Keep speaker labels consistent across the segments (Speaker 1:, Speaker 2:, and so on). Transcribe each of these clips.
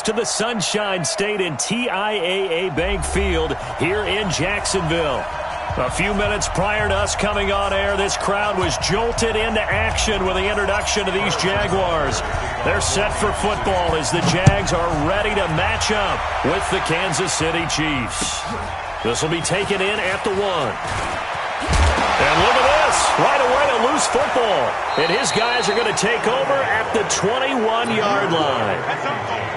Speaker 1: to the Sunshine State in TIAA Bank Field here in Jacksonville. A few minutes prior to us coming on air, this crowd was jolted into action with the introduction of these Jaguars. They're set for football as the Jags are ready to match up with the Kansas City Chiefs. This will be taken in at the 1. And look at this. Right away, a loose football. And his guys are going to take over at the 21-yard line.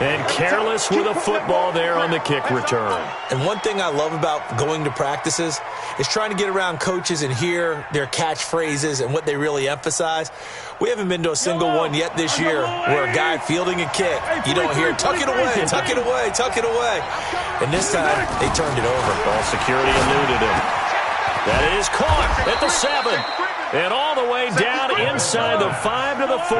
Speaker 1: And careless with a football there on the kick return.
Speaker 2: And one thing I love about going to practices is trying to get around coaches and hear their catchphrases and what they really emphasize. We haven't been to a single one yet this year where a guy fielding a kick, you don't hear, tuck it away, tuck it away, tuck it away. And this time, they turned it over.
Speaker 1: Ball security eluded him. That is caught at the 7. And all the way down inside the 5 to the 4.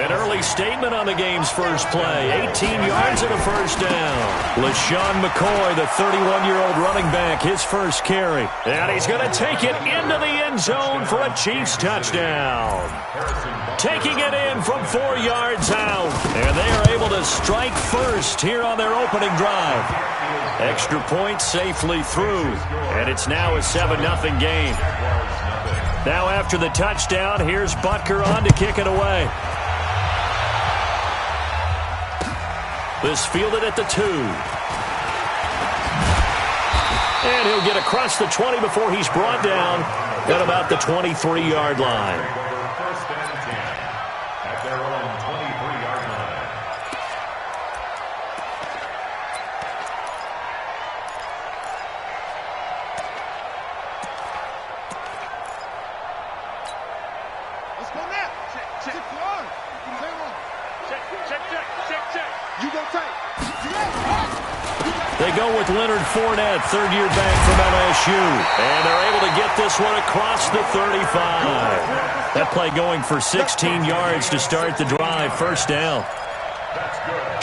Speaker 1: An early statement on the game's first play. 18 yards and a first down. LaShawn McCoy, the 31-year-old running back, his first carry. And he's going to take it into the end zone for a Chiefs touchdown. Taking it in from 4 yards out. And they are able to strike first here on their opening drive. Extra point safely through. And it's now a 7-0 game. Now after the touchdown, here's Butker on to kick it away. This fielded at the 2. And he'll get across the 20 before he's brought down at about the 23-yard line. They go with Leonard Fournette, third-year back from LSU. And they're able to get this one across the 35. That play going for 16 yards to start the drive. First down.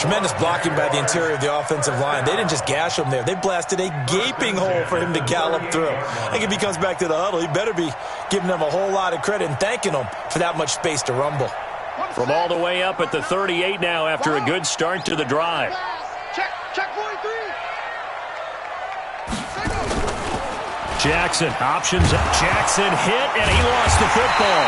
Speaker 2: Tremendous blocking by the interior of the offensive line. They didn't just gash him there. They blasted a gaping hole for him to gallop through. I think if he comes back to the huddle, he better be giving them a whole lot of credit and thanking them for that much space to rumble.
Speaker 1: From all the way up at the 38 now after a good start to the drive.
Speaker 3: Check 43.
Speaker 1: Jackson options. Jackson hit, and he lost the football.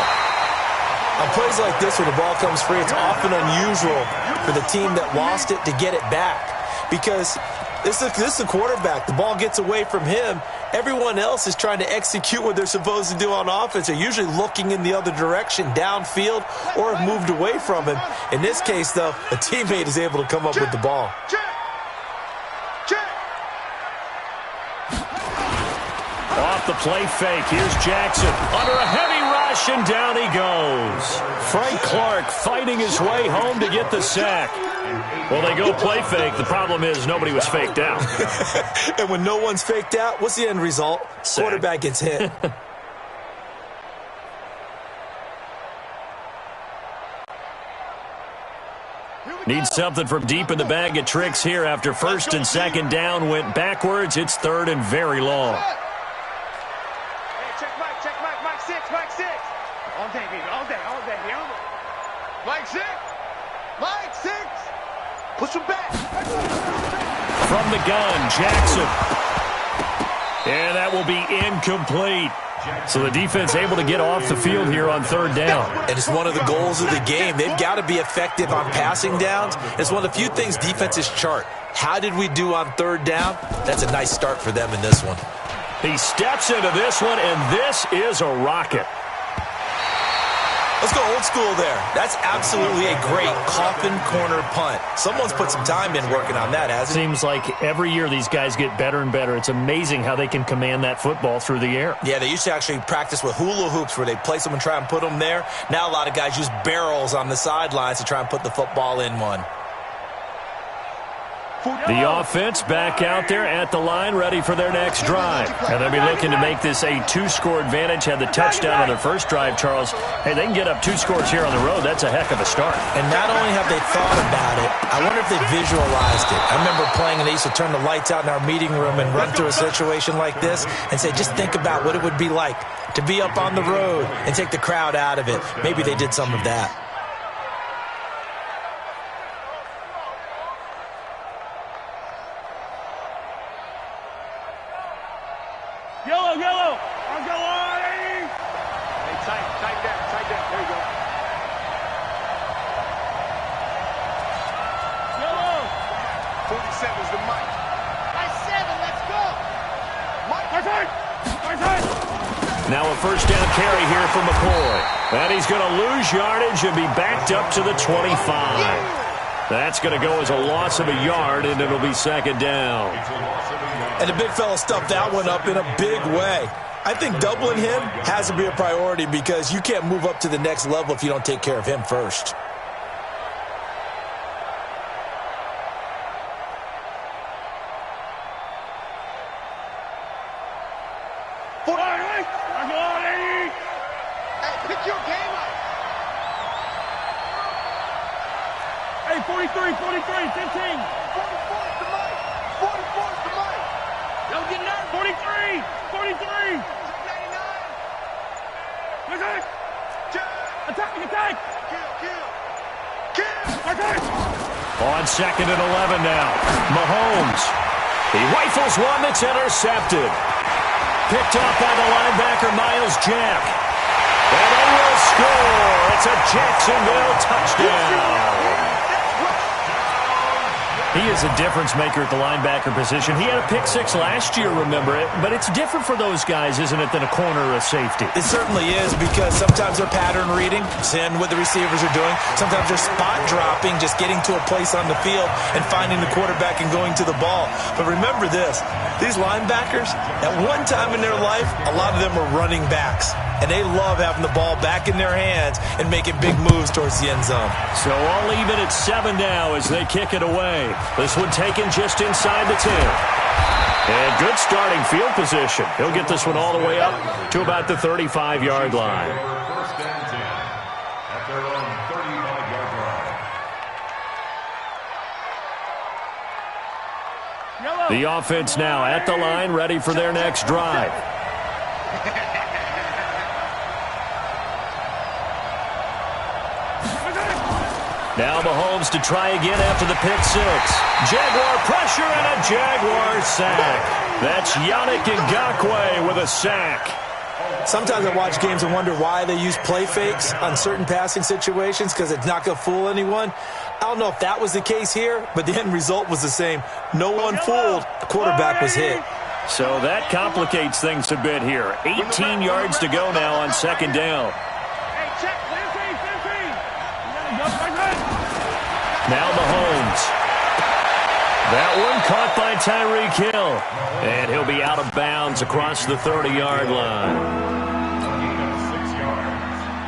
Speaker 2: On plays like this, when the ball comes free, it's often unusual for the team that lost it to get it back. Because this is the quarterback. The ball gets away from him. Everyone else is trying to execute what they're supposed to do on offense. They're usually looking in the other direction, downfield, or have moved away from him. In this case, though, a teammate is able to come up with the ball.
Speaker 1: Off the play fake, here's Jackson. Under a heavy rush, and down he goes. Frank Clark fighting his way home to get the sack. Well, they go play fake. The problem is nobody was faked out.
Speaker 2: And when no one's faked out, what's the end result?
Speaker 1: Sack.
Speaker 2: Quarterback gets hit.
Speaker 1: Needs something from deep in the bag of tricks here after first and second down went backwards. It's third and very long.
Speaker 3: Mike 6. All day, baby. All day. Mike 6. Push him back.
Speaker 1: From the gun, Jackson. And that will be incomplete. So the defense able to get off the field here on third down.
Speaker 2: And it's one of the goals of the game. They've got to be effective on passing downs. It's one of the few things defenses chart. How did we do on third down? That's a nice start for them in this one.
Speaker 1: He steps into this one, and this is a rocket.
Speaker 2: Let's go old school there. That's absolutely a great coffin corner punt. Someone's put some time in working on that, hasn't it?
Speaker 1: Seems like every year these guys get better and better. It's amazing how they can command that football through the air.
Speaker 2: Yeah, they used to actually practice with hula hoops where they place them and try and put them there. Now a lot of guys use barrels on the sidelines to try and put the football in one.
Speaker 1: The offense back out there at the line, ready for their next drive. And they'll be looking to make this a two-score advantage. Had the touchdown on their first drive, Charles. Hey, they can get up 2 scores here on the road. That's a heck of a start.
Speaker 2: And not only have they thought about it, I wonder if they visualized it. I remember playing, and they used to turn the lights out in our meeting room and run through a situation like this and say, just think about what it would be like to be up on the road and take the crowd out of it. Maybe they did some of that.
Speaker 3: Yellow, yellow. I'll go on. Hey, tight down. There you go. Yellow. 47 is the mic. By 7, let's go. My time.
Speaker 1: Now a first down carry here for McCoy. And he's going to lose yardage and be backed up to the 25. That's going to go as a loss of a yard, and it'll be second down.
Speaker 2: And the big fella stuffed that one up in a big way. I think doubling him has to be a priority because you can't move up to the next level if you don't take care of him first.
Speaker 3: Pick your game up. Hey, 43, 15. 44 is the mic. 44 is the mic. Don't get nervous. 43. 99. Attack. Kill. Attack.
Speaker 1: On second and 11 now. Mahomes. He rifles one that's intercepted. Picked off by the linebacker, Miles Jack. And they will score. It's a Jacksonville touchdown. He is a difference maker at the linebacker position. He had a pick six last year, remember it? But it's different for those guys, isn't it, than a corner or a safety?
Speaker 2: It certainly is because sometimes they're pattern reading, seeing what the receivers are doing. Sometimes they're spot dropping, just getting to a place on the field and finding the quarterback and going to the ball. But remember this, these linebackers, at one time in their life, a lot of them were running backs. And they love having the ball back in their hands and making big moves towards the end zone.
Speaker 1: So all even at 7 now as they kick it away. This one taken just inside the 10. And good starting field position. He'll get this one all the way up to about the 35-yard line.
Speaker 4: First and 10 at their own 35-yard line.
Speaker 1: The offense now at the line, ready for their next drive. Now Mahomes to try again after the pick six. Jaguar pressure and a Jaguar sack. That's Yannick Ngakoue with a sack.
Speaker 2: Sometimes I watch games and wonder why they use play fakes on certain passing situations because it's not going to fool anyone. I don't know if that was the case here, but the end result was the same. No one fooled. The quarterback was hit.
Speaker 1: So that complicates things a bit here. 18 yards to go now on second down. Now Mahomes. That one caught by Tyreek Hill. And he'll be out of bounds across the 30-yard line.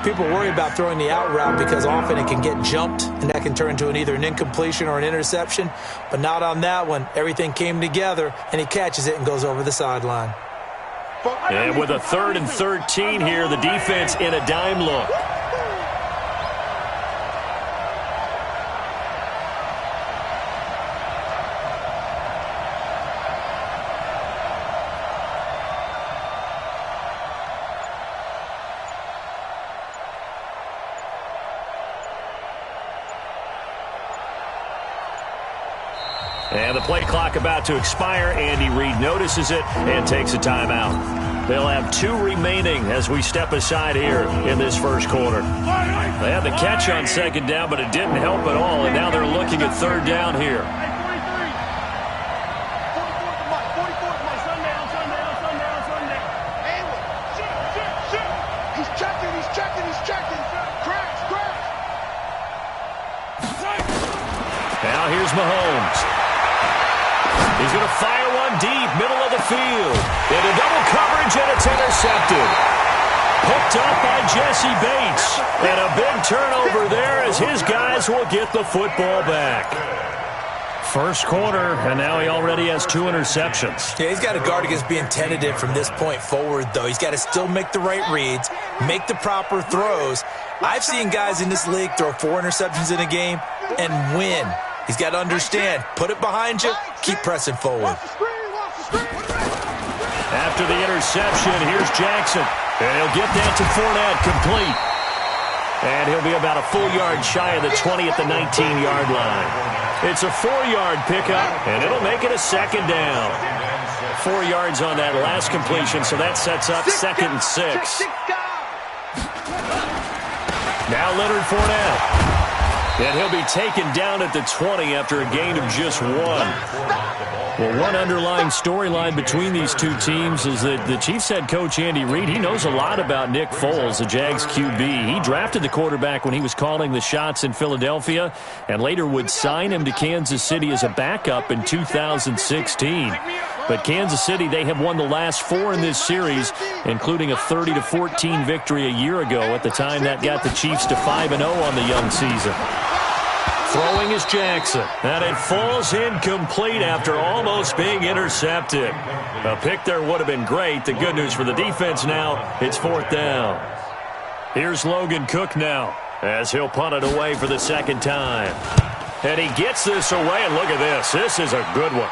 Speaker 2: People worry about throwing the out route because often it can get jumped, and that can turn into either an incompletion or an interception. But not on that one. Everything came together, and he catches it and goes over the sideline.
Speaker 1: And with a 3rd and 13 here, the defense in a dime look. And the play clock about to expire. Andy Reid notices it and takes a timeout. They'll have 2 remaining as we step aside here in this first quarter. They had the catch on second down, but it didn't help at all, and now they're looking at third down here. Now here's Mahomes. He's going to fire one deep, middle of the field. Into double coverage, and it's intercepted. Picked up by Jesse Bates. And a big turnover there as his guys will get the football back. First quarter, and now he already has 2 interceptions.
Speaker 2: Yeah, he's got to guard against being tentative from this point forward, though. He's got to still make the right reads, make the proper throws. I've seen guys in this league throw 4 interceptions in a game and win. He's got to understand, put it behind you, keep pressing forward.
Speaker 1: After the interception, here's Jackson. And he'll get that to Fournette, complete. And he'll be about a full yard shy of the 20 at the 19-yard line. It's a 4-yard pickup, and it'll make it a second down. 4 yards on that last completion, so that sets up 2nd and 6. Now Leonard Fournette. And he'll be taken down at the 20 after a gain of just 1. Well, one underlying storyline between these two teams is that the Chiefs head coach Andy Reid, he knows a lot about Nick Foles, the Jags QB. He drafted the quarterback when he was calling the shots in Philadelphia and later would sign him to Kansas City as a backup in 2016. But Kansas City, they have won the last 4 in this series, including a 30-14 victory a year ago. At the time, that got the Chiefs to 5-0 on the young season. Throwing is Jackson, and it falls incomplete after almost being intercepted. A pick there would have been great. The good news for the defense now, it's 4th down. Here's Logan Cook now, as he'll punt it away for the 2nd time. And he gets this away, and look at this. This is a good one.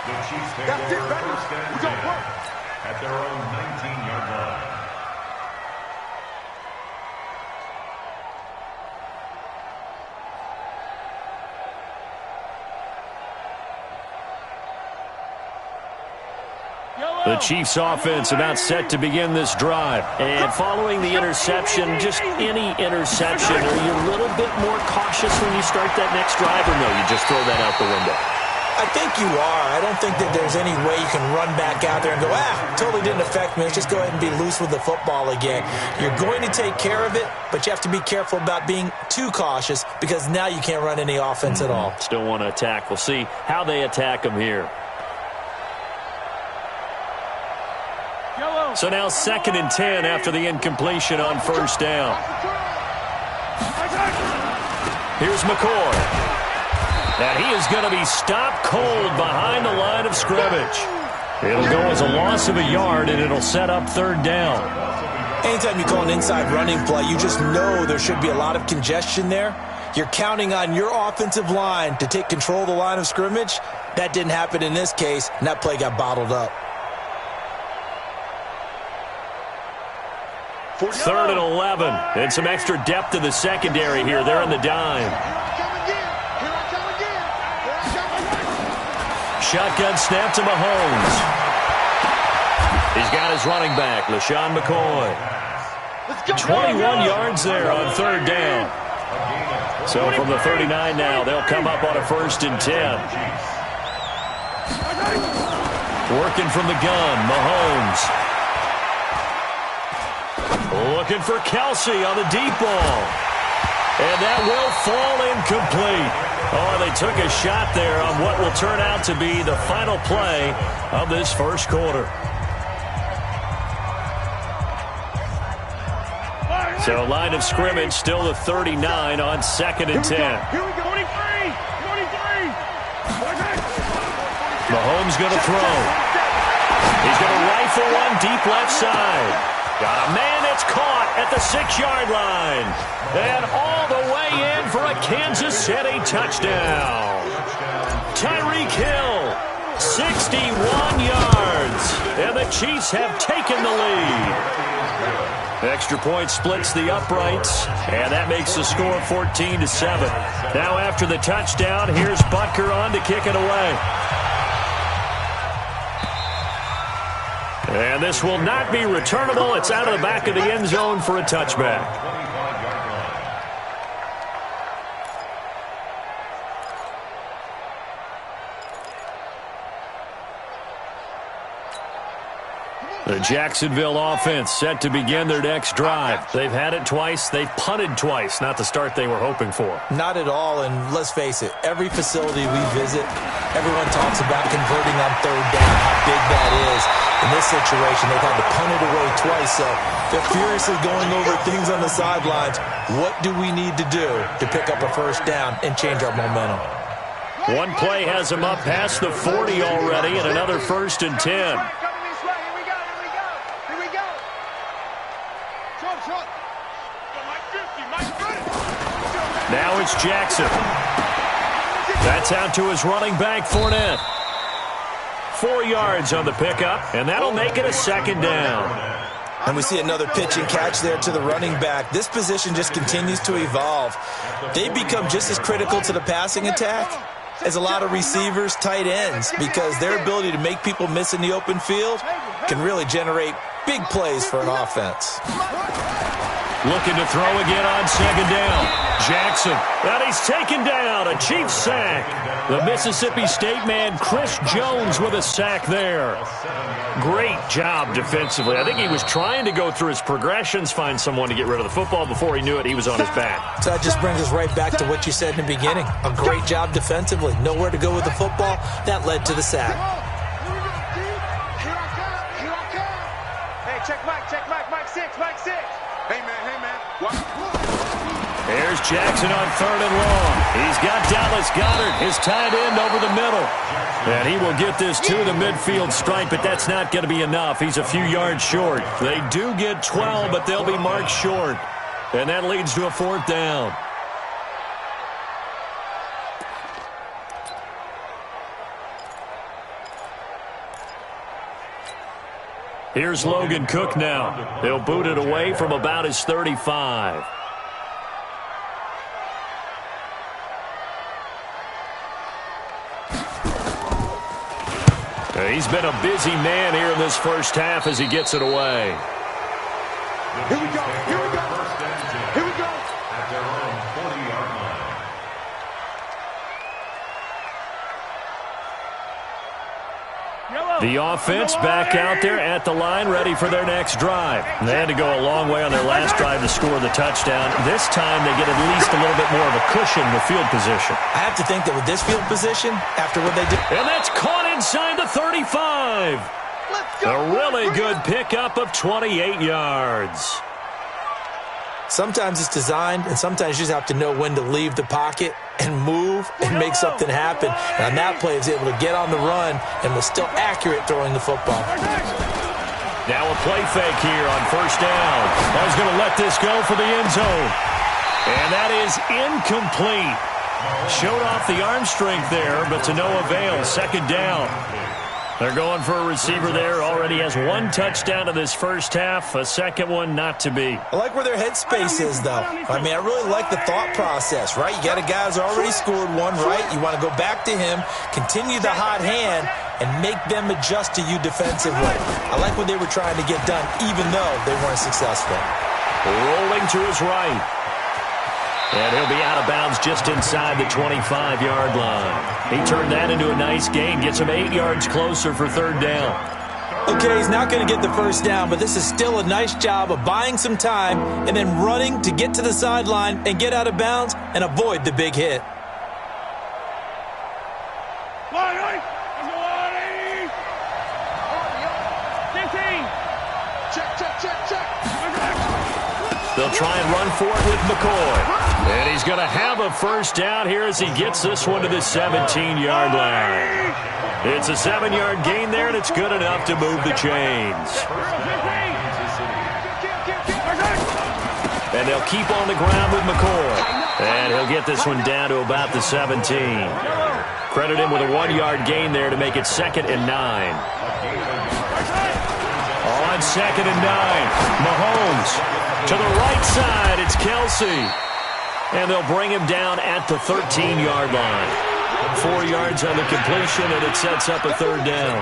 Speaker 4: The Chiefs take over 1st and 10 at their own 19-yard line.
Speaker 1: The Chiefs offense about set to begin this drive. And following the interception, just any interception, are you a little bit more cautious when you start that next drive, or no, you just throw that out the window?
Speaker 2: I think you are. I don't think that there's any way you can run back out there and go, totally didn't affect me. Let's just go ahead and be loose with the football again. You're going to take care of it, but you have to be careful about being too cautious because now you can't run any offense at all.
Speaker 1: Still want to attack. We'll see how they attack them here. So now 2nd and 10 after the incompletion on 1st down. Here's McCoy. And he is going to be stopped cold behind the line of scrimmage. It'll go as a loss of a yard, and it'll set up 3rd down.
Speaker 2: Anytime you call an inside running play, you just know there should be a lot of congestion there. You're counting on your offensive line to take control of the line of scrimmage. That didn't happen in this case, and that play got bottled up.
Speaker 1: 3rd and 11, and some extra depth in the secondary here. They're in the dime. Shotgun snap to Mahomes. He's got his running back, LaShawn McCoy. 21 yards there on 3rd down. So from the 39 now, they'll come up on a 1st and 10. Working from the gun, Mahomes. Looking for Kelsey on the deep ball. And that will fall incomplete. Oh, they took a shot there on what will turn out to be the final play of this 1st quarter. So line of scrimmage still the 39 on 2nd and 10.
Speaker 3: Here we go. 23.
Speaker 1: Mahomes going to throw. He's going to rifle one deep left side. Got a man that's caught at the 6-yard line. And all the way in for a Kansas City touchdown. Tyreek Hill, 61 yards. And the Chiefs have taken the lead. Extra point splits the uprights, and that makes the score 14-7. Now after the touchdown, here's Butker on to kick it away. And this will not be returnable. It's out of the back of the end zone for a touchback. The Jacksonville offense set to begin their next drive. They've had it twice. They've punted twice. Not the start they were hoping for.
Speaker 2: Not at all, and let's face it, every facility we visit, everyone talks about converting on 3rd down, how big that is. In this situation, they've had to punt it away twice, so they're furiously going over things on the sidelines. What do we need to do to pick up a 1st down and change our momentum?
Speaker 1: One play has them up past the 40 already, and another 1st and 10. Now it's Jackson. That's out to his running back, Fournette. 4 yards on the pickup, and that'll make it a 2nd down.
Speaker 2: And we see another pitch and catch there to the running back. This position just continues to evolve. They become just as critical to the passing attack as a lot of receivers, tight ends, because their ability to make people miss in the open field can really generate big plays for an offense.
Speaker 1: Looking to throw again on second down. Jackson, and he's taken down. A Chiefs sack. The Mississippi State man, Chris Jones, with a sack there. Great job defensively. I think he was trying to go through his progressions, find someone to get rid of the football. Before he knew it, he was on his back.
Speaker 2: So that just brings us right back to what you said in the beginning. A great job defensively. Nowhere to go with the football. That led to the sack.
Speaker 3: Hey, check Mike 6, Mike 6. Hey, man.
Speaker 1: There's Jackson on 3rd and long. He's got Dallas Goedert, his tight end, over the middle. And he will get this to the midfield stripe, but that's not going to be enough. He's a few yards short. They do get 12, but they'll be marked short. And that leads to a 4th down. Here's Logan Cook now. He'll boot it away from about his 35. He's been a busy man here in this first half as he gets it away.
Speaker 3: Here we go.
Speaker 4: At their own 40-yard line.
Speaker 1: The offense back out there at the line, ready for their next drive. They had to go a long way on their last drive to score the touchdown. This time they get at least a little bit more of a cushion with field position.
Speaker 2: I have to think that with this field position, after what they did.
Speaker 1: And that's caught inside the 35. A really good pickup of 28 yards.
Speaker 2: Sometimes it's designed, and sometimes you just have to know when to leave the pocket and move and make something happen. And on that play, he was able to get on the run and was still accurate throwing the football.
Speaker 1: Now a play fake here on 1st down. I was going to let this go for the end zone. And that is incomplete. Showed off the arm strength there, but to no avail. 2nd down. They're going for a receiver there. Already has 1 touchdown in this first half. A second one not to be.
Speaker 2: I like where their headspace is, though. I mean, I really like the thought process, right? You got a guy who's already scored one, right? You want to go back to him, continue the hot hand, and make them adjust to you defensively. I like what they were trying to get done, even though they weren't successful.
Speaker 1: Rolling to his right. And he'll be out of bounds just inside the 25-yard line. He turned that into a nice gain, gets him 8 yards closer for 3rd down.
Speaker 2: Okay, he's not going to get the first down, but this is still a nice job of buying some time and then running to get to the sideline and get out of bounds and avoid the big hit.
Speaker 1: They'll try and run for it with McCoy. And he's going to have a first down here as he gets this one to the 17-yard line. It's a 7-yard gain there, and it's good enough to move the chains. And they'll keep on the ground with McCoy. And he'll get this one down to about the 17. Credit him with a 1-yard gain there to make it 2nd and 9. On 2nd and 9, Mahomes. To the right side, it's Kelsey. And they'll bring him down at the 13-yard line. 4 yards on the completion, and it sets up a 3rd down.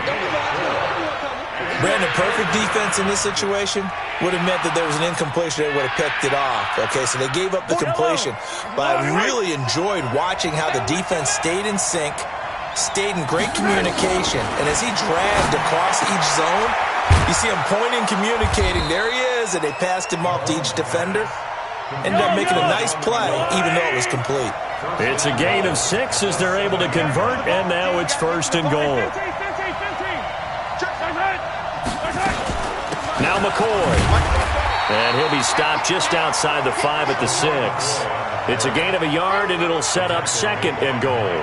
Speaker 2: Brandon, perfect defense in this situation would have meant that there was an incompletion that would have picked it off. Okay, so they gave up the completion. But I really enjoyed watching how the defense stayed in sync, stayed in great communication, and as he dragged across each zone, you see him pointing, communicating. There he is, and they passed him off to each defender. Ended up making a nice play, even though it was complete.
Speaker 1: It's a gain of 6 as they're able to convert, and now it's 1st and goal. Now McCoy. And he'll be stopped just outside the 5 at the 6. It's a gain of a yard, and it'll set up 2nd and goal.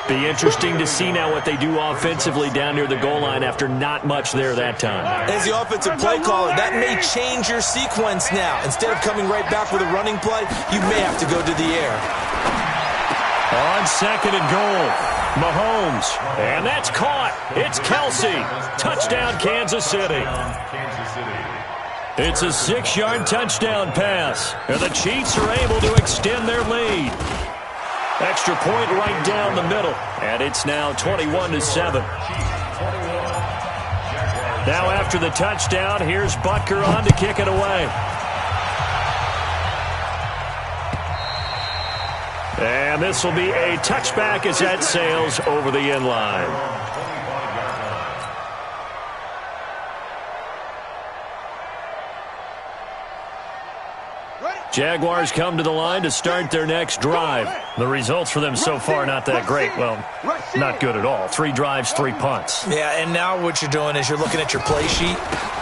Speaker 1: Be interesting to see now what they do offensively down near the goal line after not much there that time.
Speaker 2: As the offensive play caller, that may change your sequence now. Instead of coming right back with a running play, you may have to go to the air.
Speaker 1: On 2nd and goal, Mahomes. And that's caught. It's Kelsey. Touchdown, Kansas City. It's a 6-yard touchdown pass. And the Chiefs are able to extend their lead. Extra point right down the middle. And it's now 21-7. Now after the touchdown, here's Butker on to kick it away. And this will be a touchback as that sails over the end line. Jaguars come to the line to start their next drive. The results for them so far not that great. Well, not good at all. 3 drives, 3 punts.
Speaker 2: Yeah, and now what you're doing is you're looking at your play sheet,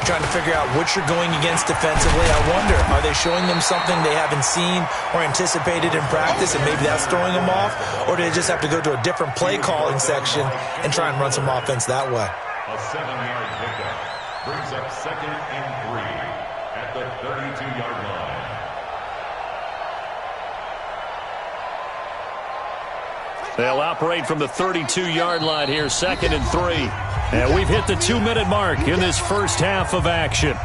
Speaker 2: trying to figure out what you're going against defensively. I wonder, are they showing them something they haven't seen or anticipated in practice, and maybe that's throwing them off? Or do they just have to go to a different play calling section and try and run some offense that way?
Speaker 4: A 7-yard pickup brings up 2nd and 3 at the 32-yard line.
Speaker 1: They'll operate from the 32-yard line here, 2nd and 3. And we've hit the 2-minute mark in this first half of action.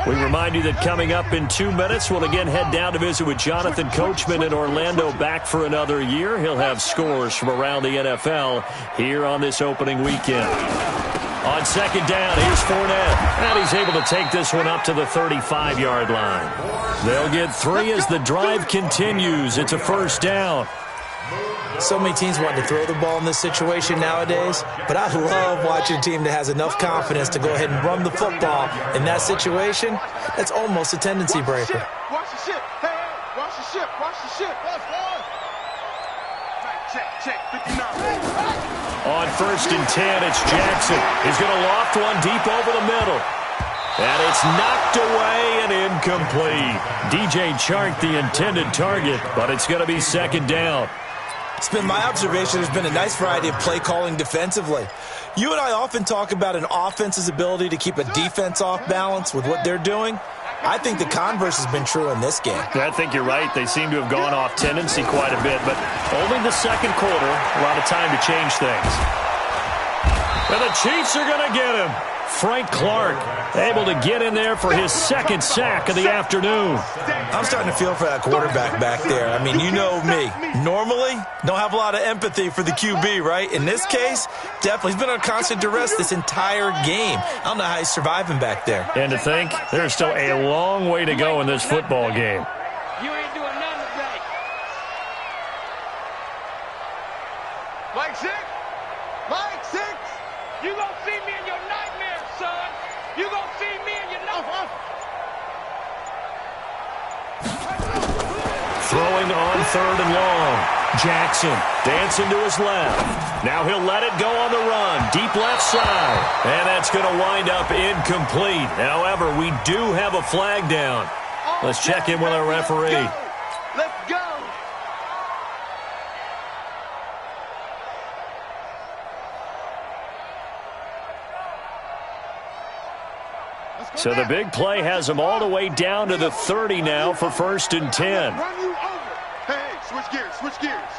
Speaker 1: We remind you that coming up in 2 minutes, we'll again head down to visit with Jonathan Coachman in Orlando, back for another year. He'll have scores from around the NFL here on this opening weekend. On 2nd down, here's Fournette. And he's able to take this one up to the 35-yard line. They'll get 3 as the drive continues. It's a 1st down.
Speaker 2: So many teams want to throw the ball in this situation nowadays, but I love watching a team that has enough confidence to go ahead and run the football in that situation. That's almost a tendency breaker.
Speaker 3: Watch the ship. Hey, watch the ship. Watch the ship. Check. 59.
Speaker 1: On 1st and 10, it's Jackson. He's going to loft one deep over the middle. And it's knocked away and incomplete. DJ Chark, the intended target, but it's going to be 2nd down.
Speaker 2: It's been my observation there's been a nice variety of play calling defensively. You and I often talk about an offense's ability to keep a defense off balance with what they're doing. I think the converse has been true in this game.
Speaker 1: I think you're right. They seem to have gone off tendency quite a bit, but only the 2nd quarter, a lot of time to change things. And the Chiefs are going to get him. Frank Clark able to get in there for his 2nd sack of the afternoon.
Speaker 2: I'm starting to feel for that quarterback back there. I mean, you know me. Normally, don't have a lot of empathy for the QB, right? In this case, definitely. He's been on constant duress this entire game. I don't know how he's surviving back there.
Speaker 1: And to think, there's still a long way to go in this football game.
Speaker 3: You ain't doing nothing today. Mike 6. Mike 6. You gonna see me in your nightmares, son. You gonna see me in your nightmares.
Speaker 1: Throwing on 3rd and long. Jackson dancing to his left. Now he'll let it go on the run. Deep left side. And that's going to wind up incomplete. However, we do have a flag down. Let's check in with our referee.
Speaker 3: Let's go.
Speaker 1: So the big play has them all the way down to the 30 now for 1st and 10.
Speaker 3: Run you over. Hey, switch gears, switch gears.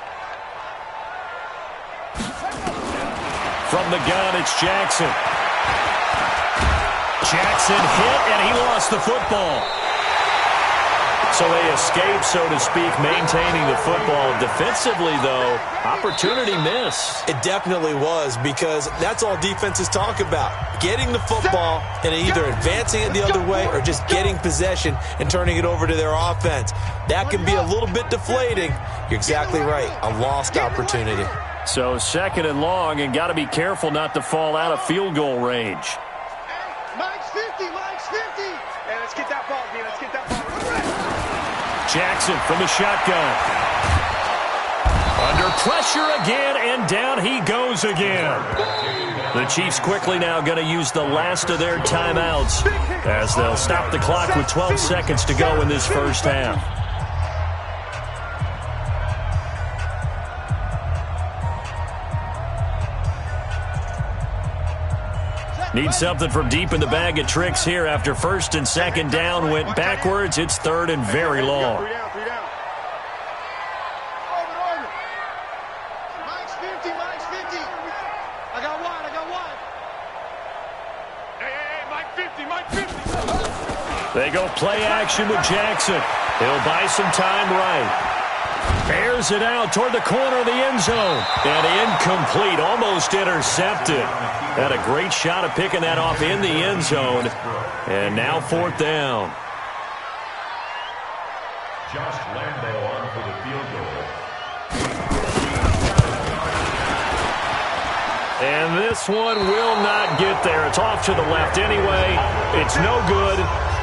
Speaker 1: From the gun, it's Jackson. Jackson hit, and he lost the football. So they escape, so to speak, maintaining the football. Defensively, though, opportunity miss.
Speaker 2: It definitely was, because that's all defenses talk about. Getting the football and either advancing it the other way or just getting possession and turning it over to their offense. That can be a little bit deflating. You're exactly right. A lost opportunity.
Speaker 1: So 2nd and long, and got to be careful not to fall out of field goal range.
Speaker 3: Mike's 50, Mike's 50. Hey, let's get that ball, man. Let's get that ball.
Speaker 1: Jackson from the shotgun. Under pressure again, and down he goes again. The Chiefs quickly now going to use the last of their timeouts as they'll stop the clock with 12 seconds to go in this first half. Need something from deep in the bag of tricks here after 1st and 2nd down went backwards. It's 3rd and very long.
Speaker 3: 3 down, 3 down. Over. Mike's 50, Mike's 50. I got wide. Hey, Mike
Speaker 1: They go play action with Jackson. He'll buy some time right. Airs it out toward the corner of the end zone. And incomplete, almost intercepted. Had a great shot of picking that off in the end zone. And now 4th down.
Speaker 4: Josh Lambo on for the field goal.
Speaker 1: And this one will not get there. It's off to the left anyway. It's no good.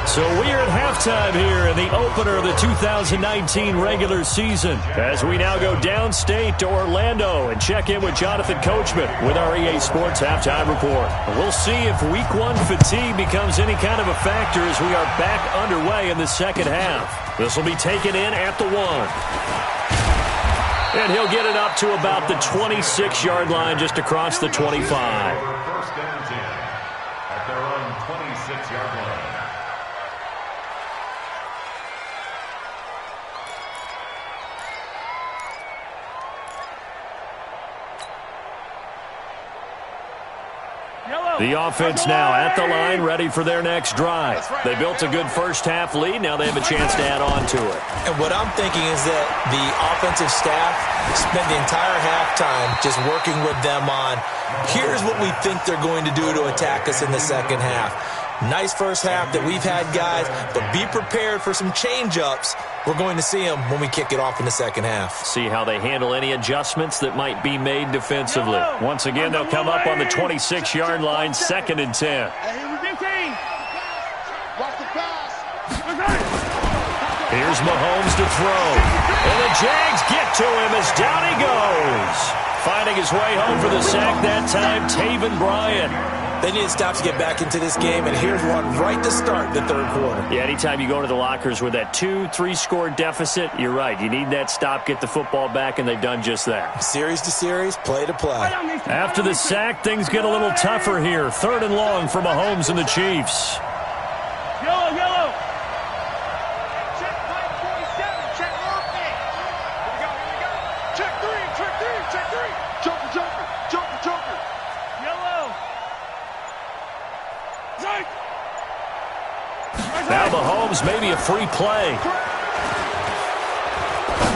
Speaker 1: So we are at halftime here in the opener of the 2019 regular season as we now go downstate to Orlando and check in with Jonathan Coachman with our EA Sports Halftime Report. We'll see if Week 1 fatigue becomes any kind of a factor as we are back underway in the second half. This will be taken in at the 1. And he'll get it up to about the 26-yard line just across the 25.
Speaker 4: First down 10 at their own 26-yard line.
Speaker 1: The offense now at the line, ready for their next drive. They built a good first-half lead. Now they have a chance to add on to it.
Speaker 2: And what I'm thinking is that the offensive staff spent the entire halftime just working with them on, here's what we think they're going to do to attack us in the second half. Nice first half that we've had, guys, but be prepared for some change-ups. We're going to see them when we kick it off in the second half.
Speaker 1: See how they handle any adjustments that might be made defensively. Once again, they'll come up on the 26-yard line, 2nd and 10. Here's Mahomes to throw. And the Jags get to him as down he goes. Finding his way home for the sack that time, Taven Bryan.
Speaker 2: They need to stop to get back into this game, and here's one right to start the third quarter.
Speaker 1: Yeah, anytime you go to the lockers with that 2-3 score deficit, you're right. You need that stop, get the football back, and they've done just that.
Speaker 2: Series to series, play to play.
Speaker 1: After the sack, things get a little tougher here. 3rd and long for Mahomes and the Chiefs.
Speaker 3: Yellow, yellow.
Speaker 5: Check play 47. Check Murphy. Here we go. Check 3. Check 3. Check 3. Joker, Joker. Joker, Joker.
Speaker 3: Yellow.
Speaker 1: Now Mahomes, maybe a free play.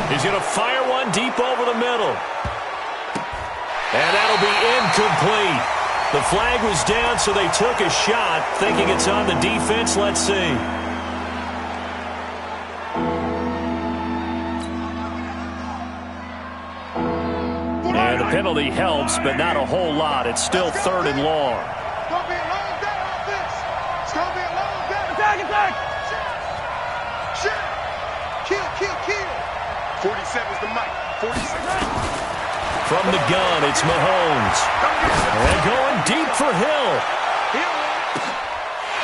Speaker 1: He's going to fire one deep over the middle. And that'll be incomplete. The flag was down, so they took a shot, thinking it's on the defense. Let's see. And the penalty helps, but not a whole lot. It's still 3rd and long.
Speaker 5: Don't be a long day on this. It's going to be a long day.
Speaker 3: Attack.
Speaker 5: Shit. Kill. 47's the mic. 47.
Speaker 1: From the gun, it's Mahomes. And going deep for Hill.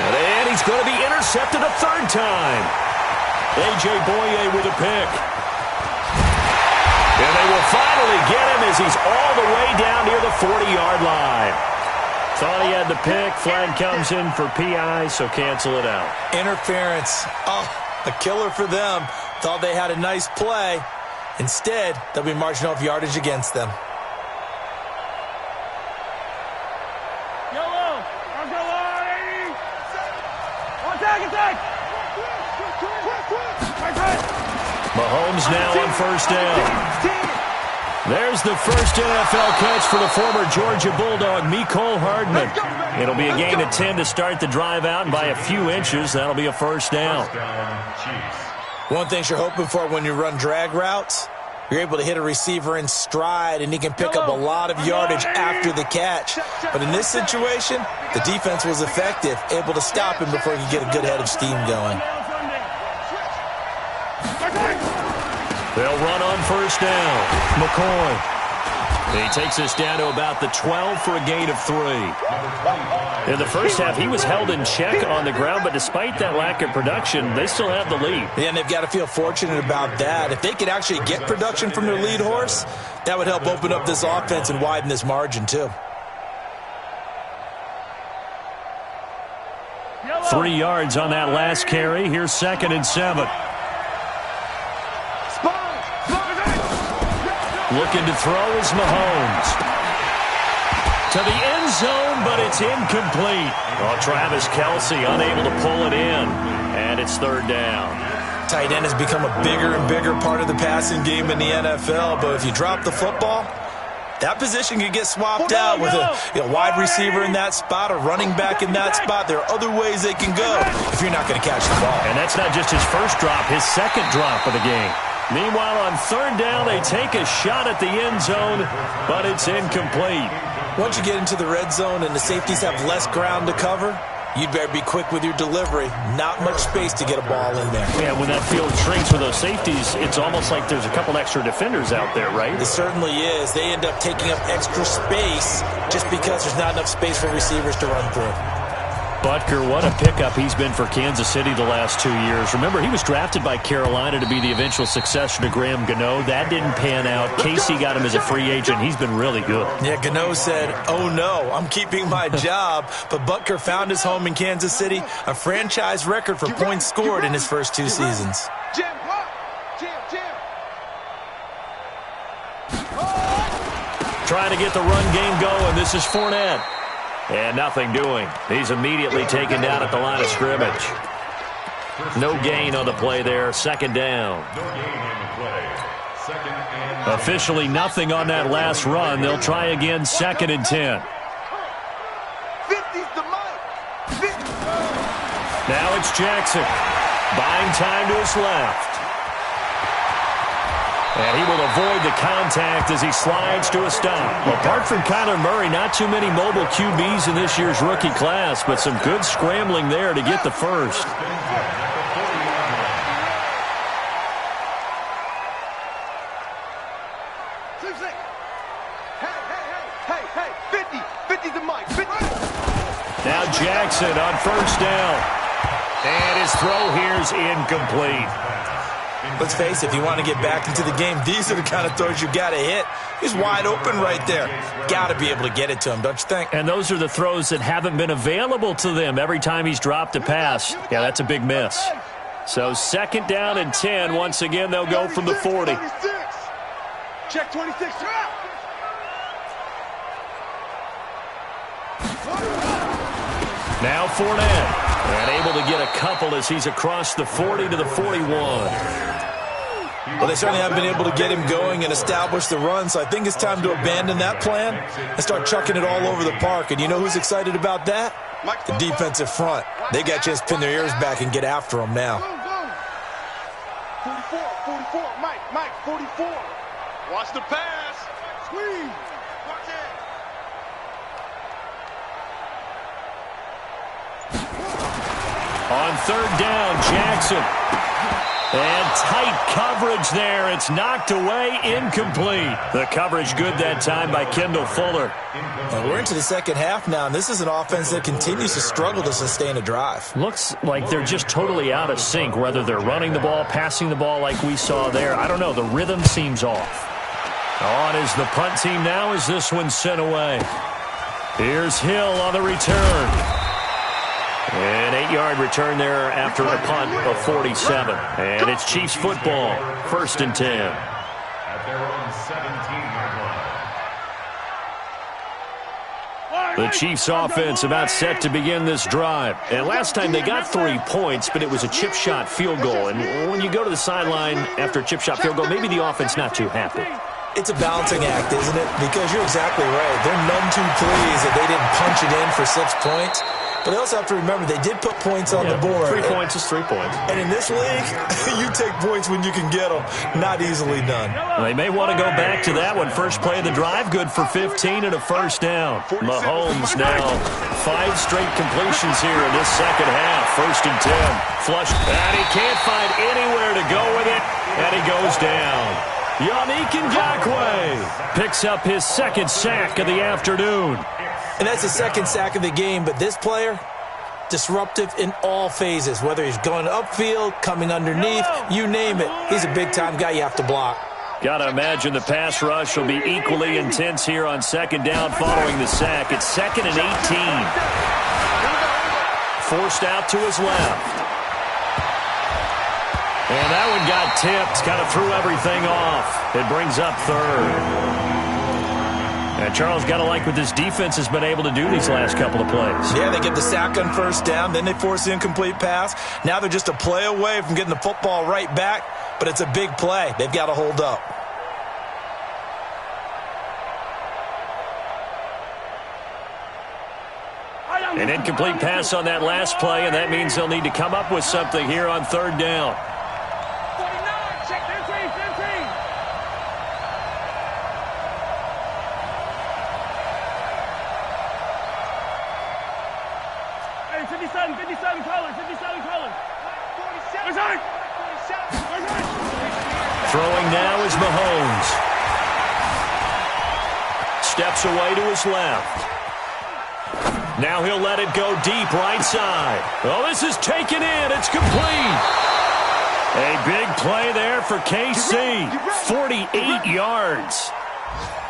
Speaker 1: And he's going to be intercepted a 3rd time. A.J. Boye with a pick. And they will finally get him as he's all the way down near the 40-yard line. Thought he had the pick. Flag comes in for PI, so cancel it out.
Speaker 2: Interference. Oh, a killer for them. Thought they had a nice play. Instead, they'll be marching off yardage against them.
Speaker 3: Yellow. Attack.
Speaker 1: Mahomes now on 1st down. There's the first NFL catch for the former Georgia Bulldog, Mecole Hardman. It'll be a gain of 10 to start the drive out, and by a few inches, that'll be a 1st down.
Speaker 2: One thing you're hoping for when you run drag routes, you're able to hit a receiver in stride, and he can pick up a lot of yardage after the catch. But in this situation, the defense was effective, able to stop him before he could get a good head of steam going.
Speaker 1: They'll run on 1st down. McCoy. He takes us down to about the 12 for a gain of 3. In the first half, he was held in check on the ground, but despite that lack of production, they still have the lead.
Speaker 2: Yeah, and they've got to feel fortunate about that. If they could actually get production from their lead horse, that would help open up this offense and widen this margin, too.
Speaker 1: 3 yards on that last carry. Here's 2nd and 7. Looking to throw is Mahomes. To the end zone, but it's incomplete. Well, Travis Kelce unable to pull it in, and it's third down.
Speaker 2: Tight end has become a bigger and bigger part of the passing game in the NFL, but if you drop the football, that position can get swapped out with a wide receiver in that spot, a running back in that spot. There are other ways they can go if you're not going to catch the ball.
Speaker 1: And that's not just his first drop, his second drop of the game. Meanwhile, on third down, they take a shot at the end zone, but it's incomplete.
Speaker 2: Once you get into the red zone and the safeties have less ground to cover, you'd better be quick with your delivery. Not much space to get a ball in there.
Speaker 1: Yeah, when that field shrinks with those safeties, it's almost like there's a couple extra defenders out there, right?
Speaker 2: It certainly is. They end up taking up extra space just because there's not enough space for receivers to run through.
Speaker 1: Butker, what a pickup he's been for Kansas City the last 2 years. Remember, he was drafted by Carolina to be the eventual successor to Graham Gano. That didn't pan out. Casey got him as a free agent. He's been really good.
Speaker 2: Yeah, Gano said, oh no, I'm keeping my job. But Butker found his home in Kansas City, a franchise record for points scored in his first 2 seasons.
Speaker 5: Jam,
Speaker 1: Trying to get the run game going. This is Fournette. And nothing doing. He's immediately taken down at the line of scrimmage. No gain on the play there. Second down. Officially nothing on that last run. They'll try again, second and 10.
Speaker 5: 50's the mic. 50.
Speaker 1: Now it's Jackson. Buying time to his left. And he will avoid the contact as he slides to a stop. Apart from Kyler Murray, not too many mobile QBs in this year's rookie class, but some good scrambling there to get the first.
Speaker 5: Hey, 50. 50's the mic. 50.
Speaker 1: Now Jackson on first down. And his throw here is incomplete.
Speaker 2: Let's face it, if you want to get back into the game, these are the kind of throws you got to hit. He's wide open right there. Got to be able to get it to him, don't you think?
Speaker 1: And those are the throws that haven't been available to them every time he's dropped a pass. Yeah, that's a big miss. So second down and 10. Once again, they'll go from the 40.
Speaker 5: Check 26.
Speaker 1: Now Fournette. And able to get a couple as he's across the 40 to the 41.
Speaker 2: Well, they certainly haven't been able to get him going and establish the run, so I think it's time to abandon that plan and start chucking it all over the park. And you know who's excited about that? The defensive front. They got a chance to pin their ears back and get after him now.
Speaker 5: 44, Mike, 44. Watch the pass. Squeeze. Watch it.
Speaker 1: On third down, Jackson. And tight coverage there. It's knocked away, incomplete. The coverage good that time by Kendall Fuller.
Speaker 2: And we're into the second half now, and this is an offense that continues to struggle to sustain a drive.
Speaker 1: Looks like they're just totally out of sync, whether they're running the ball, passing the ball like we saw there. I don't know. The rhythm seems off. On is the punt team now as this one's sent away. Here's Hill on the return. An 8-yard return there after a punt of 47. And it's Chiefs football, first and 10.
Speaker 4: At their own 17-yard line.
Speaker 1: The Chiefs offense about set to begin this drive. And last time they got 3 points, but it was a chip shot field goal. And when you go to the sideline after a chip shot field goal, maybe the offense not too happy.
Speaker 2: It's a balancing act, isn't it? Because you're exactly right. They're none too pleased that they didn't punch it in for 6 points. But they also have to remember they did put points on the board.
Speaker 1: 3 points is 3 points.
Speaker 2: And in this league, you take points when you can get them. Not easily done.
Speaker 1: They may want to go back to that one. First play of the drive, good for 15 and a first down. Mahomes now 5 straight completions here in this second half. First and 10. Flush. And he can't find anywhere to go with it. And he goes down. Yannick Ngakoue picks up his second sack of the afternoon.
Speaker 2: And that's the second sack of the game, but this player, disruptive in all phases, whether he's going upfield, coming underneath, you name it. He's a big-time guy you have to block.
Speaker 1: Got to imagine the pass rush will be equally intense here on second down following the sack. It's second and 18. Forced out to his left. And that one got tipped, kind of threw everything off. It brings up third. And Charles, got to like what this defense has been able to do these last couple of plays.
Speaker 2: Yeah, they get the sack on first down, then they force the incomplete pass. Now they're just a play away from getting the football right back, but it's a big play. They've got to hold up.
Speaker 1: An incomplete pass on that last play, and that means they'll need to come up with something here on third down.
Speaker 3: 49, check 15, 15. Hey, 57, 57 colors, 57 colors. 47.
Speaker 1: Throwing now is Mahomes. Steps away to his left. Now he'll let it go deep right side. Oh, this is taken in. It's complete. A big play there for KC. 48 yards.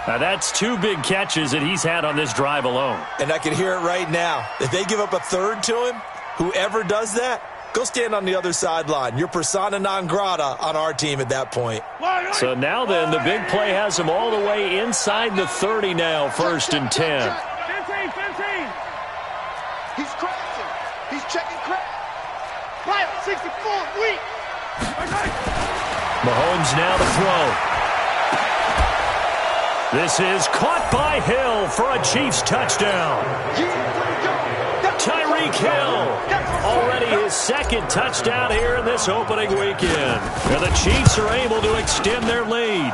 Speaker 1: Now that's 2 big catches that he's had on this drive alone.
Speaker 2: And I can hear it right now. If they give up a third to him, whoever does that, go stand on the other sideline. You're persona non grata on our team at that point.
Speaker 1: So now then, the big play has him all the way inside the 30 now, 1st and 10.
Speaker 3: 15, 15.
Speaker 5: He's crashing. He's checking crack. Right, 64, weak.
Speaker 1: Mahomes now to throw. This is caught by Hill for a Chiefs touchdown. Tyreek Hill, already his 2nd touchdown here in this opening weekend. And the Chiefs are able to extend their lead.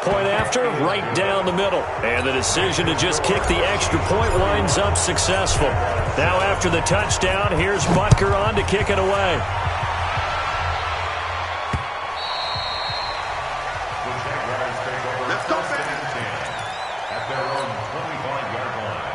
Speaker 1: Point after, right down the middle. And the decision to just kick the extra point winds up successful. Now after the touchdown, here's Butker on to kick it away.
Speaker 5: Let's go, baby.
Speaker 4: At their own 25-yard line.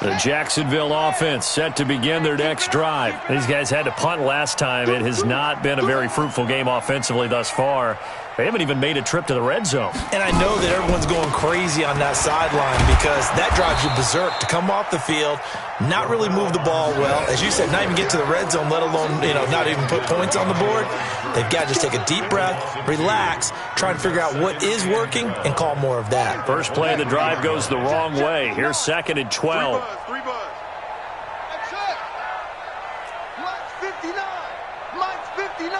Speaker 1: The Jacksonville offense set to begin their next drive. These guys had to punt last time. It has not been a very fruitful game offensively thus far. They haven't even made a trip to the red zone.
Speaker 2: And I know that everyone's going crazy on that sideline because that drives you berserk to come off the field, not really move the ball well. As you said, not even get to the red zone, let alone, not even put points on the board. They've got to just take a deep breath, relax, try and figure out what is working, and call more of that.
Speaker 1: First play of the drive goes the wrong way. Here's 2nd and 12.
Speaker 5: Three buzz. That's it. Mike's 59. Mike's 59.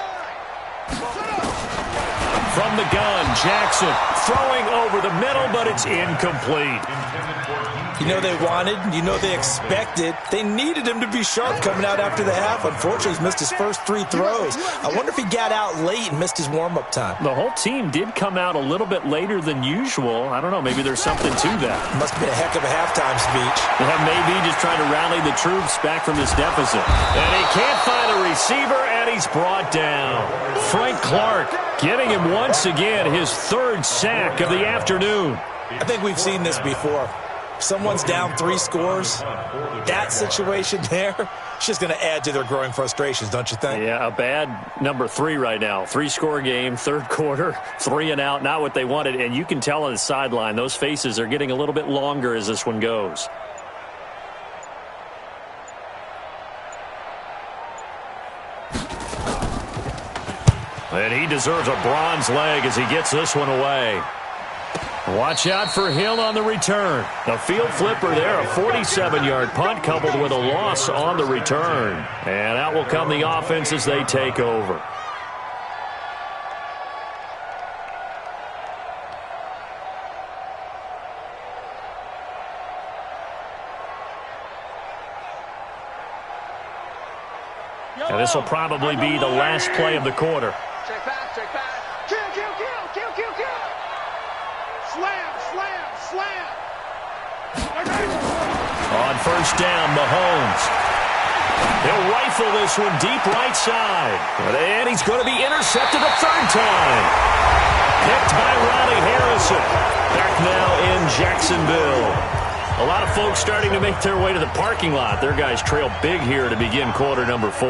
Speaker 1: From the gun, Jackson throwing over the middle, but it's incomplete.
Speaker 2: You know they wanted, they expected, they needed him to be sharp coming out after the half. Unfortunately, he's missed his first 3 throws. I wonder if he got out late and missed his warm-up time.
Speaker 1: The whole team did come out a little bit later than usual. I don't know, maybe there's something to that.
Speaker 2: Must have been a heck of a halftime speech.
Speaker 1: Yeah, maybe just trying to rally the troops back from this deficit. And he can't find a receiver, and he's brought down. Frank Clark getting him once again, his 3rd sack of the afternoon.
Speaker 2: I think we've seen this before. Someone's down 3 scores. That situation there, it's just going to add to their growing frustrations, don't you think?
Speaker 1: Yeah, a bad number 3 right now. 3-score game, 3rd quarter, 3 and out, not what they wanted. And you can tell on the sideline, those faces are getting a little bit longer as this one goes. And he deserves a bronze leg as he gets this one away. Watch out for Hill on the return. A field flipper there, a 47-yard punt coupled with a loss on the return. And out will come the offense as they take over. And this will probably be the last play of the quarter.
Speaker 5: Check pass, check pass. Kill, kill, kill, kill, kill, kill. Slam, slam, slam.
Speaker 1: On first down, Mahomes. He'll rifle this one deep right side. And he's going to be intercepted a 3rd time. Picked by Ronnie Harrison. Back now in Jacksonville. A lot of folks starting to make their way to the parking lot. Their guys trail big here to begin quarter number 4.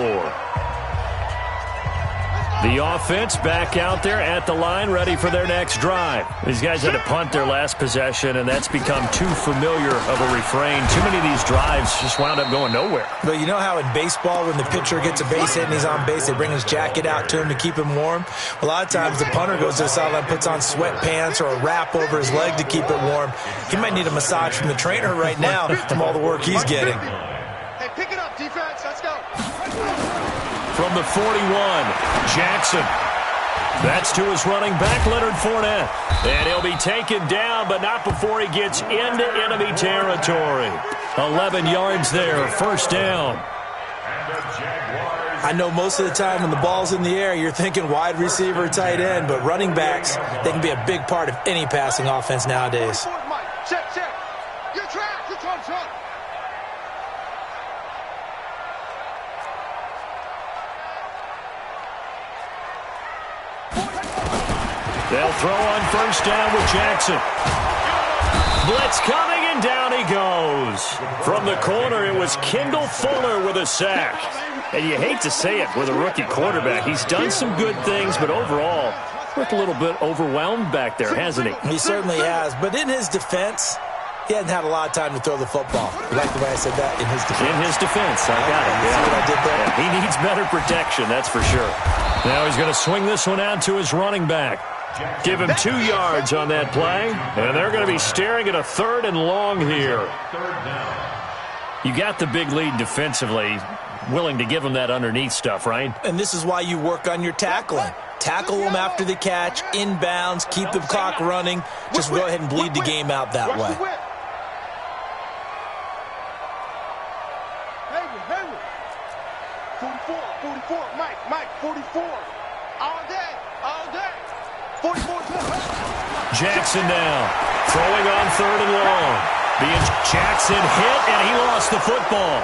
Speaker 1: The offense back out there at the line, ready for their next drive. These guys had to punt their last possession, and that's become too familiar of a refrain. Too many of these drives just wound up going nowhere.
Speaker 2: But you know how in baseball, when the pitcher gets a base hit and he's on base, they bring his jacket out to him to keep him warm? A lot of times the punter goes to the sideline, puts on sweatpants or a wrap over his leg to keep it warm. He might need a massage from the trainer right now from all the work he's getting.
Speaker 5: Hey, pick it up, defense. Let's go.
Speaker 1: From the 41, Jackson. That's to his running back, Leonard Fournette. And he'll be taken down, but not before he gets into enemy territory. 11 yards there, first down.
Speaker 2: I know most of the time when the ball's in the air, you're thinking wide receiver, tight end, but running backs, they can be a big part of any passing offense nowadays.
Speaker 5: Check. You're trapped. You're trapped.
Speaker 1: They'll throw on first down with Jackson. Blitz coming, and down he goes. From the corner, it was Kendall Fuller with a sack. And you hate to say it with a rookie quarterback. He's done some good things, but overall, looked a little bit overwhelmed back there, hasn't he?
Speaker 2: He certainly has. But in his defense, he hasn't had a lot of time to throw the football. You like the way I said that? In his defense.
Speaker 1: In his defense, I got it.
Speaker 2: See what I did there?
Speaker 1: Yeah, he needs better protection, that's for sure. Now he's going to swing this one out to his running back. Give him 2 yards on that play, and they're going to be staring at a 3rd and long here. You got the big lead defensively, willing to give him that underneath stuff, right?
Speaker 2: And this is why you work on your tackling. Tackle them after the catch, inbounds, keep the clock running. Just go ahead and bleed the game out that way.
Speaker 5: Hayward. 44, Mike, 44. All day. 44.
Speaker 1: Jackson now, throwing on 3rd and long. Jackson hit, and he lost the football.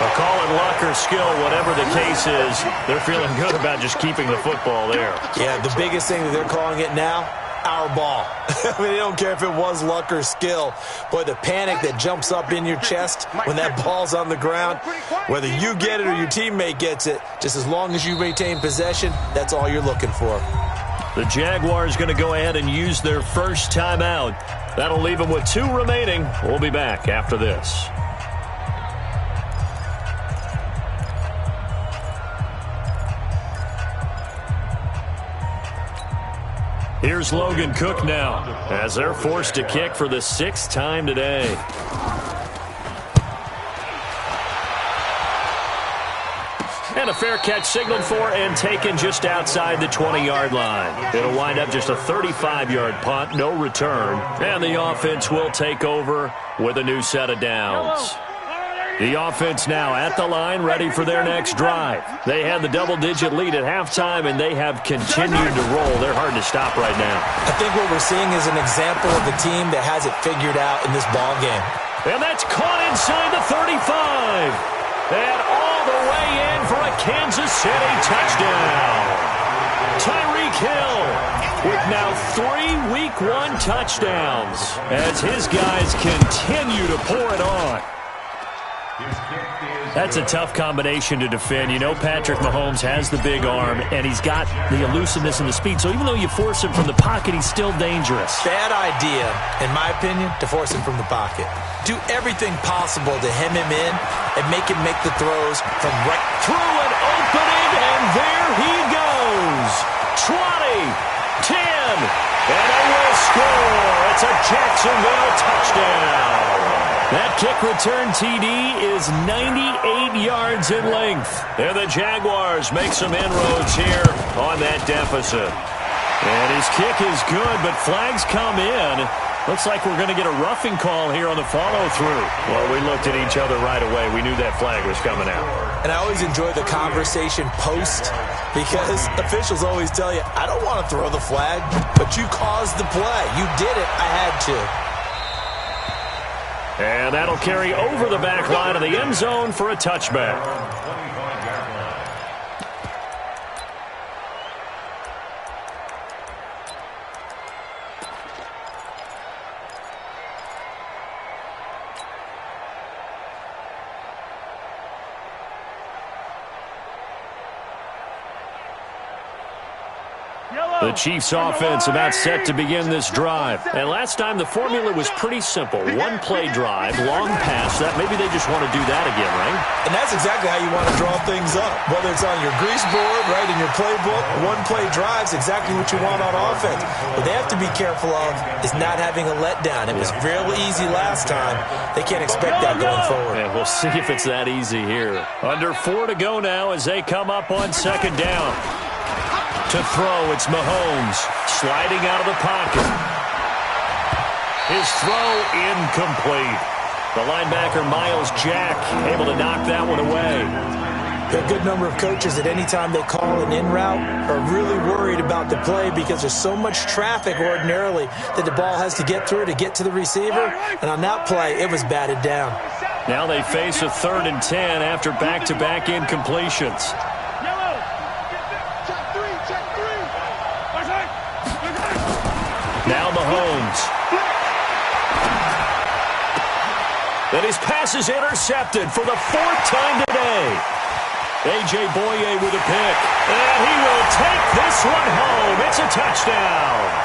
Speaker 1: They'll call it luck or skill, whatever the case is. They're feeling good about just keeping the football there.
Speaker 2: Yeah, the biggest thing that they're calling it now, our ball. I mean, they don't care if it was luck or skill. Boy, the panic that jumps up in your chest when that ball's on the ground, whether you get it or your teammate gets it, just as long as you maintain possession, that's all you're looking for.
Speaker 1: The Jaguars going to go ahead and use their first timeout. That'll leave them with 2 remaining. We'll be back after this. Here's Logan Cook now, as they're forced to kick for the 6th time today. And a fair catch signaled for and taken just outside the 20-yard line. It'll wind up just a 35-yard punt, no return. And the offense will take over with a new set of downs. The offense now at the line, ready for their next drive. They had the double-digit lead at halftime, and they have continued to roll. They're hard to stop right now.
Speaker 2: I think what we're seeing is an example of a team that has it figured out in this ball game.
Speaker 1: And that's caught inside the 35. And all the way in for a Kansas City touchdown. Tyreek Hill with now 3 Week 1 touchdowns as his guys continue to pour it on. That's a tough combination to defend. You know Patrick Mahomes has the big arm, and he's got the elusiveness and the speed. So even though you force him from the pocket, he's still dangerous.
Speaker 2: Bad idea, in my opinion, to force him from the pocket. Do everything possible to hem him in and make him make the throws from right
Speaker 1: through an opening, and there he goes. 20, 10, and they will score. It's a Jacksonville touchdown. That kick return TD is 98 yards in length. And the Jaguars make some inroads here on that deficit. And his kick is good, but flags come in. Looks like we're going to get a roughing call here on the follow-through. Well, we looked at each other right away. We knew that flag was coming out.
Speaker 2: And I always enjoy the conversation post because officials always tell you, I don't want to throw the flag, but you caused the play. You did it. I had to.
Speaker 1: And that'll carry over the back line of the end zone for a touchback. The Chiefs offense about set to begin this drive. And last time the formula was pretty simple. One play drive, long pass. That maybe they just want to do that again, right?
Speaker 2: And that's exactly how you want to draw things up. Whether it's on your grease board, right, in your playbook, one play drive's exactly what you want on offense. What they have to be careful of is not having a letdown. It was real easy last time. They can't expect that going forward.
Speaker 1: Yeah, we'll see if it's that easy here. Under 4 to go now as they come up on second down. To throw, it's Mahomes sliding out of the pocket. His throw incomplete. The linebacker, Miles Jack, able to knock that one away.
Speaker 2: A good number of coaches at any time they call an in route are really worried about the play because there's so much traffic ordinarily that the ball has to get through to get to the receiver. And on that play, it was batted down.
Speaker 1: Now they face a 3rd and 10 after back-to-back incompletions. Now Mahomes. And his pass is intercepted for the 4th time today. A.J. Boye with a pick. And he will take this one home. It's a touchdown.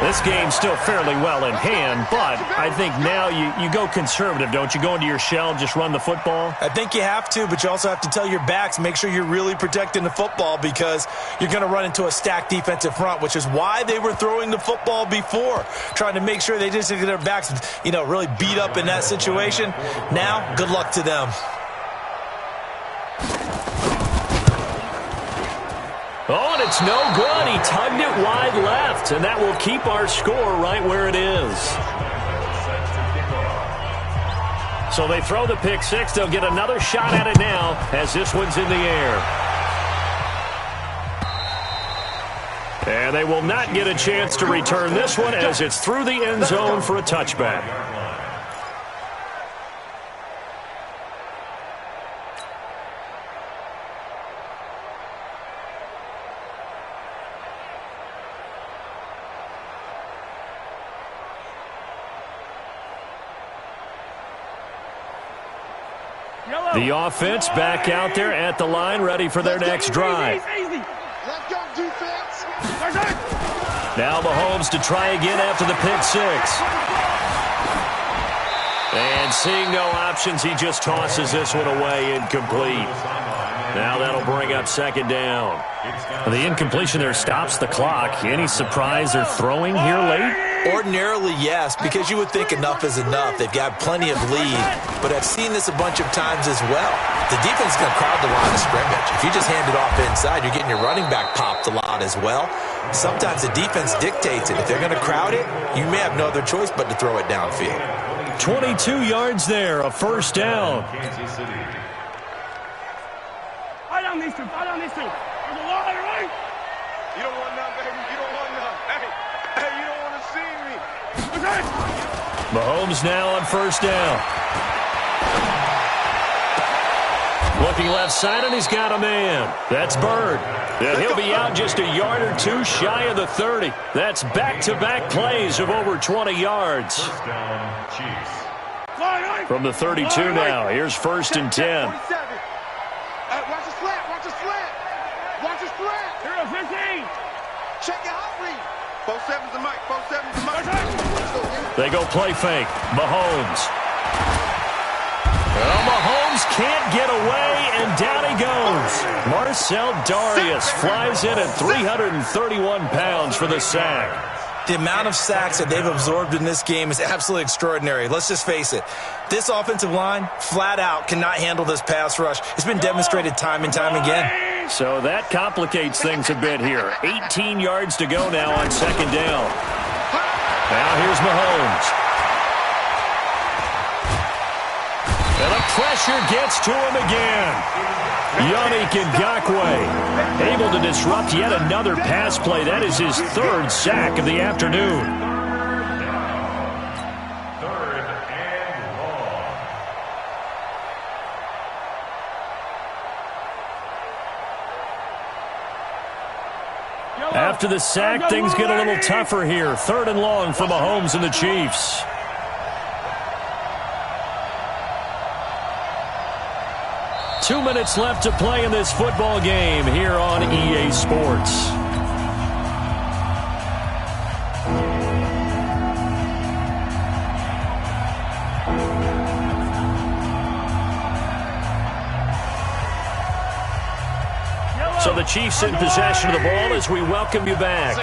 Speaker 1: This game's still fairly well in hand, but I think now you go conservative, don't you? Go into your shell, just run the football?
Speaker 2: I think you have to, but you also have to tell your backs, make sure you're really protecting the football because you're going to run into a stacked defensive front, which is why they were throwing the football before, trying to make sure they just get their backs, really beat up in that situation. Now, good luck to them.
Speaker 1: Oh, and it's no good. He tugged it wide left, and that will keep our score right where it is. So they throw the pick six. They'll get another shot at it now as this one's in the air. And they will not get a chance to return this one as it's through the end zone for a touchback. The offense back out there at the line, ready for their next drive. Now Mahomes to try again after the pick six. And seeing no options, he just tosses this one away, incomplete. Now that'll bring up second down. The incompletion there stops the clock. Any surprise they're throwing here late?
Speaker 2: Ordinarily, yes, because you would think enough is enough. They've got plenty of lead, but I've seen this a bunch of times as well. The defense is going to crowd the line of scrimmage. If you just hand it off inside, you're getting your running back popped a lot as well. Sometimes the defense dictates it. If they're going to crowd it, you may have no other choice but to throw it downfield.
Speaker 1: 22 yards there, a first down.
Speaker 3: I don't need to. There's a lot of right. You don't want none, baby. You don't want none. Hey, you don't want to see me. Okay.
Speaker 1: Mahomes now on first down. Looking left side, and he's got a man. That's Bird. And he'll be out just a yard or two shy of the 30. That's back-to-back plays of over 20 yards.
Speaker 4: First down, Chiefs.
Speaker 1: From the 32 now, here's 1st and 10.
Speaker 5: Watch the slant. Watch the slant.
Speaker 3: Here are 15.
Speaker 5: Check your hot read. 4-7's the mic. 4-7's the mic.
Speaker 1: They go play fake. Mahomes. Well, Mahomes can't get away, and down he goes. Marcel Darius flies in at 331 pounds for the sack.
Speaker 2: The amount of sacks that they've absorbed in this game is absolutely extraordinary. Let's just face it. This offensive line, flat out, cannot handle this pass rush. It's been demonstrated time and time again.
Speaker 1: So that complicates things a bit here. 18 yards to go now on second down. Now here's Mahomes. And the pressure gets to him again. Yannick Ngakoue able to disrupt yet another pass play. That is his 3rd sack of the afternoon.
Speaker 4: 3rd and long.
Speaker 1: After the sack, things get a little tougher here. 3rd and long for Mahomes and the Chiefs. 2 minutes left to play in this football game here on EA Sports. So the Chiefs in possession of the ball as we welcome you back.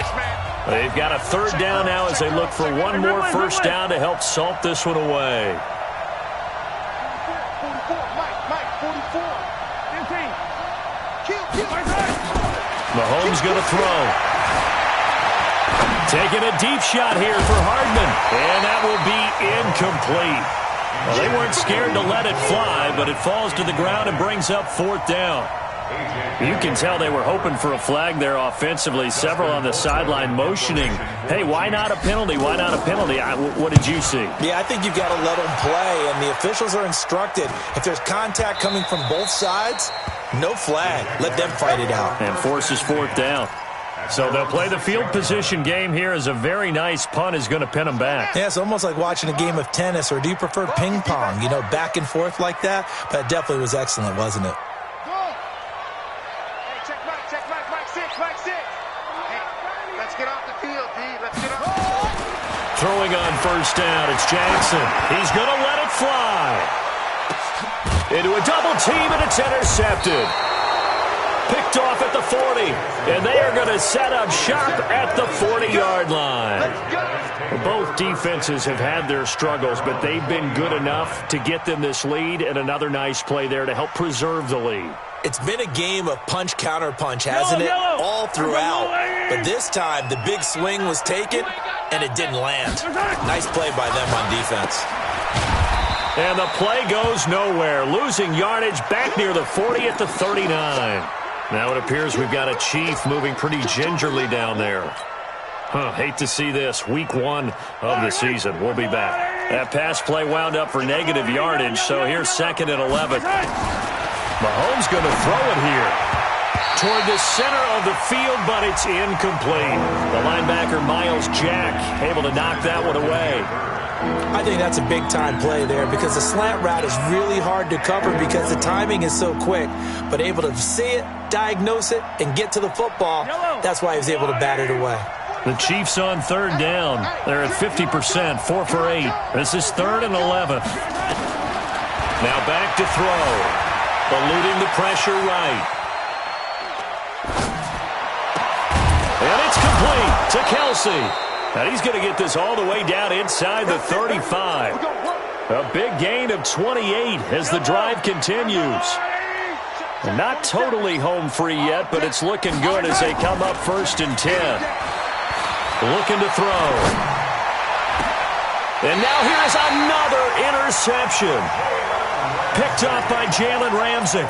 Speaker 1: They've got a third down now as they look for one more first down to help salt this one away.
Speaker 5: 44, Mike, 44. 15.
Speaker 1: Mahomes going to throw. Taking a deep shot here for Hardman, and that will be incomplete. Well, they weren't scared to let it fly, but it falls to the ground and brings up fourth down. You can tell they were hoping for a flag there offensively. Several on the sideline motioning, hey, why not a penalty? Why not a penalty? What did you see?
Speaker 2: Yeah, I think you've got to let them play, and the officials are instructed. If there's contact coming from both sides, no flag. Let them fight it out.
Speaker 1: And forces fourth down. So they'll play the field position game here as a very nice punt is going to pin them back.
Speaker 2: Yeah, it's almost like watching a game of tennis, or do you prefer ping pong? You know, back and forth like that? But it definitely was excellent, wasn't it?
Speaker 1: Throwing on first down, it's Jackson. He's going to let it fly. Into a double team, and it's intercepted. Picked off at the 40, and they are going to set up shop at the 40-yard line. Both defenses have had their struggles, but they've been good enough to get them this lead, and another nice play there to help preserve the lead.
Speaker 2: It's been a game of punch-counter-punch, hasn't it? All throughout. But this time, the big swing was taken, and it didn't land. Nice play by them on defense.
Speaker 1: And the play goes nowhere. Losing yardage back near the 40 at the 39. Now it appears we've got a Chief moving pretty gingerly down there. Hate to see this. Week 1 of the season. We'll be back. That pass play wound up for negative yardage, so here's 2nd and 11. Mahomes going to throw it here toward the center of the field, but it's incomplete. The linebacker, Miles Jack, able to knock that one away.
Speaker 2: I think that's a big-time play there because the slant route is really hard to cover because the timing is so quick. But able to see it, diagnose it, and get to the football, that's why he was able to bat it away.
Speaker 1: The Chiefs on third down. They're at 50%, 4 for 8. This is 3rd and 11. Now back to throw. Eluding the pressure right. And it's complete to Kelsey. And he's going to get this all the way down inside the 35. A big gain of 28 as the drive continues. Not totally home free yet, but it's looking good as they come up 1st and 10. Looking to throw. And now here's another interception. Picked up by Jalen Ramsey.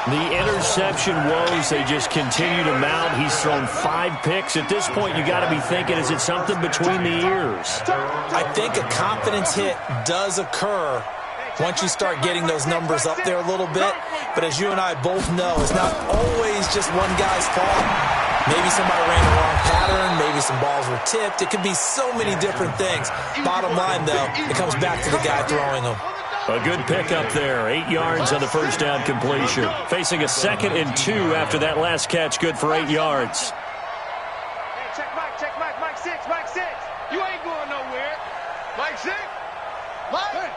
Speaker 1: The interception woes, they just continue to mount. He's thrown 5 picks. At this point, you got to be thinking, is it something between the ears?
Speaker 2: I think a confidence hit does occur once you start getting those numbers up there a little bit. But as you and I both know, it's not always just one guy's fault. Maybe somebody ran the wrong pattern. Maybe some balls were tipped. It could be so many different things. Bottom line, though, it comes back to the guy throwing them.
Speaker 1: A good pickup there. 8 yards on the first down completion. Facing a 2nd and 2 after that last catch. Good for 8 yards.
Speaker 5: Hey, check Mike, Mike 6. You ain't going nowhere. Mike 6. Mike. Hey.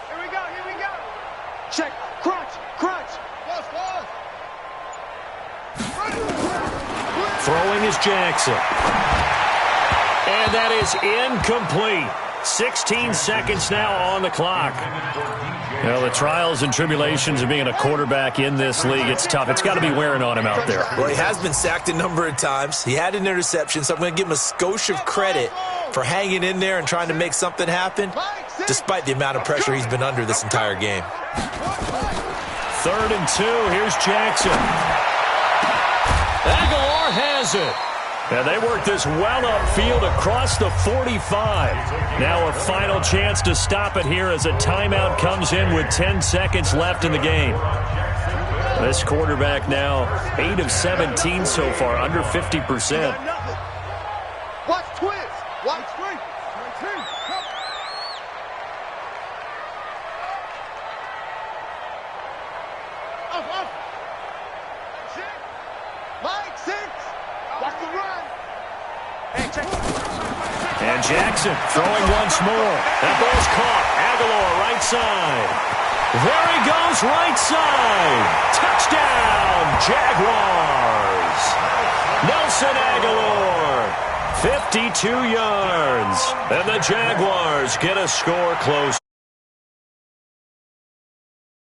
Speaker 5: Here we go. Check, crunch. Boss.
Speaker 1: Throwing is Jackson. And that is incomplete. 16 seconds now on the clock. Well, the trials and tribulations of being a quarterback in this league, it's tough. It's got to be wearing on him out there.
Speaker 2: Well, he has been sacked a number of times. He had an interception, so I'm going to give him a skosh of credit for hanging in there and trying to make something happen, despite the amount of pressure he's been under this entire game.
Speaker 1: 3rd and 2. Here's Jackson. Aguilar has it. And they work this well upfield across the 45. Now a final chance to stop it here as a timeout comes in with 10 seconds left in the game. This quarterback now 8 of 17 so far, under 50%.
Speaker 5: Watch twist. Watch twist.
Speaker 1: Jackson throwing once more. That ball's caught. Aguilar right side. There he goes right side. Touchdown, Jaguars. Nelson Aguilar, 52 yards. And the Jaguars get a score close.